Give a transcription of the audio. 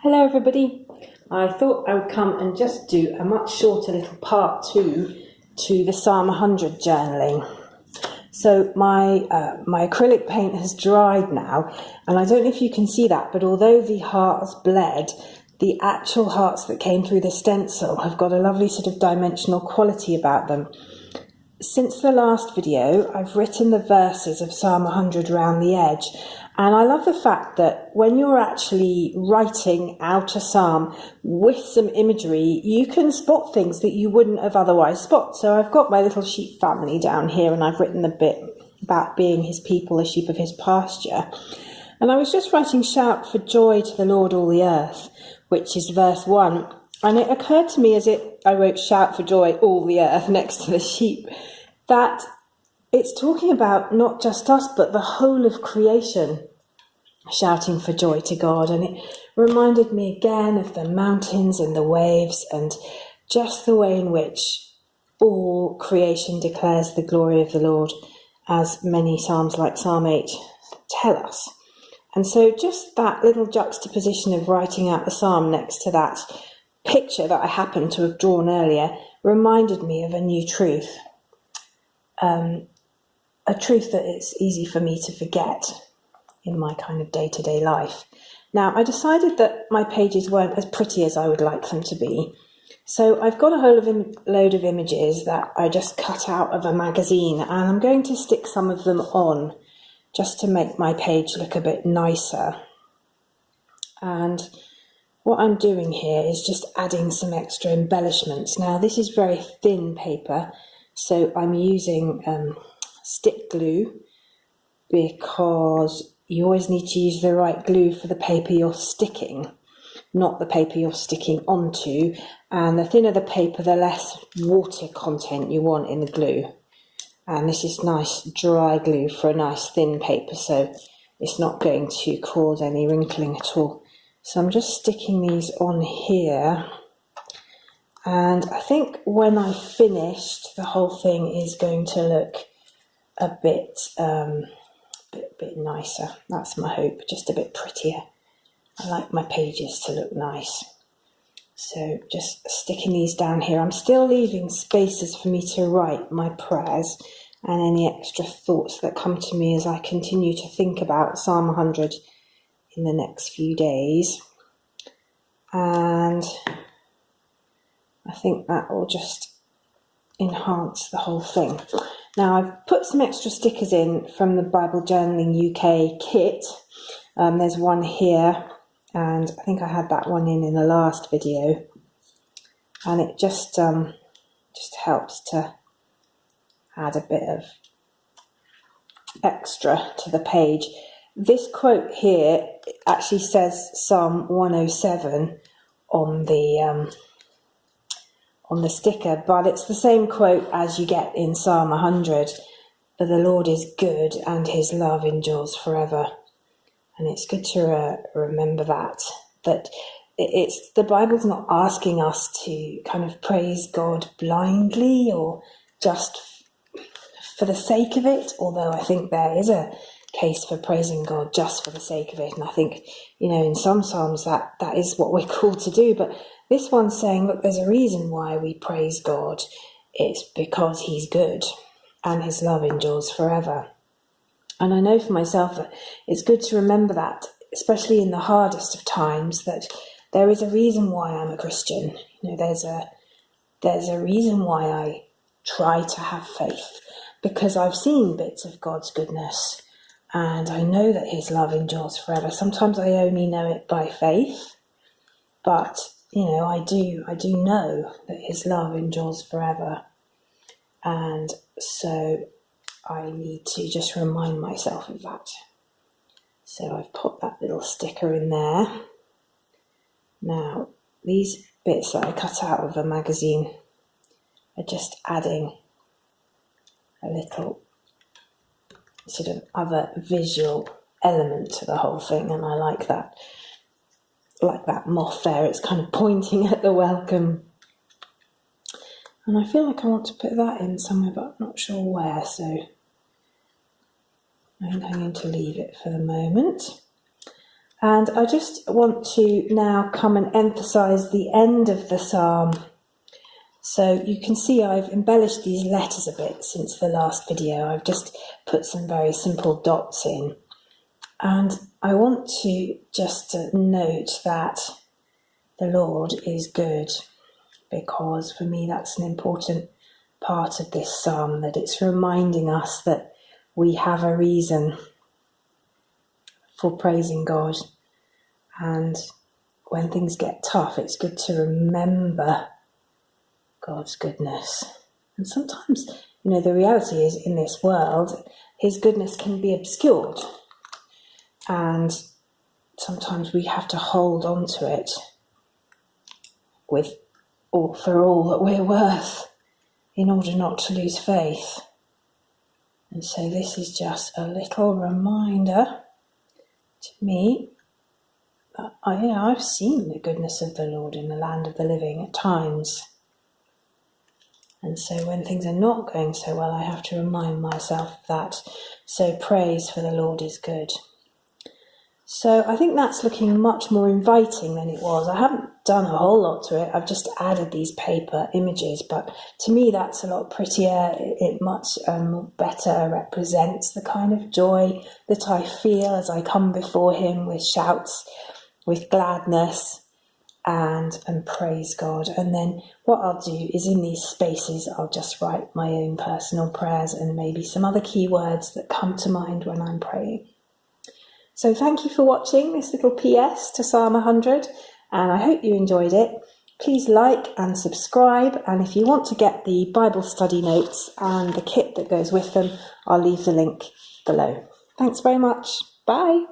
Hello everybody. I thought I would come and just do a much shorter little part two to the Psalm 100 journaling. So my acrylic paint has dried now, and I don't know if you can see that, but although the hearts bled, the actual hearts that came through the stencil have got a lovely sort of dimensional quality about them. Since the last video, I've written the verses of Psalm 100 around the edge, and I love the fact that when you're actually writing out a psalm with some imagery, you can spot things that you wouldn't have otherwise spot. So I've got my little sheep family down here, and I've written the bit about being his people, a sheep of his pasture. And I was just writing "Shout for joy to the Lord, all the earth," which is verse 1. And it occurred to me as I wrote "Shout for joy, all the earth" next to the sheep, that it's talking about not just us, but the whole of creation shouting for joy to God. And it reminded me again of the mountains and the waves and just the way in which all creation declares the glory of the Lord, as many psalms like Psalm 8 tell us. And so just that little juxtaposition of writing out the psalm next to that picture that I happened to have drawn earlier reminded me of a new truth. A truth that it's easy for me to forget in my kind of day-to-day life. Now, I decided that my pages weren't as pretty as I would like them to be. So I've got a whole load of images that I just cut out of a magazine, and I'm going to stick some of them on just to make my page look a bit nicer. And what I'm doing here is just adding some extra embellishments. Now, this is very thin paper, so I'm using stick glue, because you always need to use the right glue for the paper you're sticking, not the paper you're sticking onto. And the thinner the paper, the less water content you want in the glue. And this is nice dry glue for a nice thin paper, so it's not going to cause any wrinkling at all. So I'm just sticking these on here. And I think when I finished, the whole thing is going to look a bit nicer. That's my hope, just a bit prettier. I like my pages to look nice. So just sticking these down here. I'm still leaving spaces for me to write my prayers and any extra thoughts that come to me as I continue to think about Psalm 100 in the next few days. And I think that will just enhance the whole thing. Now, I've put some extra stickers in from the Bible Journaling UK kit. There's one here, and I think I had that one in the last video. And it just helps to add a bit of extra to the page. This quote here actually says Psalm 107 on the sticker, but it's the same quote as you get in Psalm 100, "For the Lord is good and his love endures forever." And it's good to remember that it's the Bible's not asking us to kind of praise God blindly or just for the sake of it, although I think there is a case for praising God just for the sake of it. And I think, in some psalms that is what we're called to do. But this one's saying, look, there's a reason why we praise God. It's because he's good and his love endures forever. And I know for myself that it's good to remember that, especially in the hardest of times, that there is a reason why I'm a Christian. There's a reason why I try to have faith, because I've seen bits of God's goodness. And I know that his love endures forever. Sometimes I only know it by faith, but I do know that his love endures forever. And so I need to just remind myself of that. So I've put that little sticker in there. Now, these bits that I cut out of the magazine are just adding a little sort of other visual element to the whole thing, and I like that moth there. It's kind of pointing at the welcome, and I feel like I want to put that in somewhere, but I'm not sure where, so I'm going to leave it for the moment. And I just want to now come and emphasize the end of the psalm. So you can see I've embellished these letters a bit since the last video. I've just put some very simple dots in. And I want to just note that the Lord is good, because for me that's an important part of this psalm, that it's reminding us that we have a reason for praising God. And when things get tough, it's good to remember God's goodness. And sometimes, the reality is, in this world, his goodness can be obscured. And sometimes we have to hold on to it for all that we're worth, in order not to lose faith. And so this is just a little reminder to me that I've seen the goodness of the Lord in the land of the living at times. And so when things are not going so well, I have to remind myself of that. So praise for the Lord is good. So I think that's looking much more inviting than it was. I haven't done a whole lot to it. I've just added these paper images, but to me that's a lot prettier. It much better represents the kind of joy that I feel as I come before him with shouts, with gladness, and praise God. And then what I'll do is, in these spaces, I'll just write my own personal prayers and maybe some other keywords that come to mind when I'm praying. So thank you for watching this little PS to Psalm 100, and I hope you enjoyed it. Please like and subscribe, and if you want to get the Bible study notes and the kit that goes with them, I'll leave the link below. Thanks very much. Bye.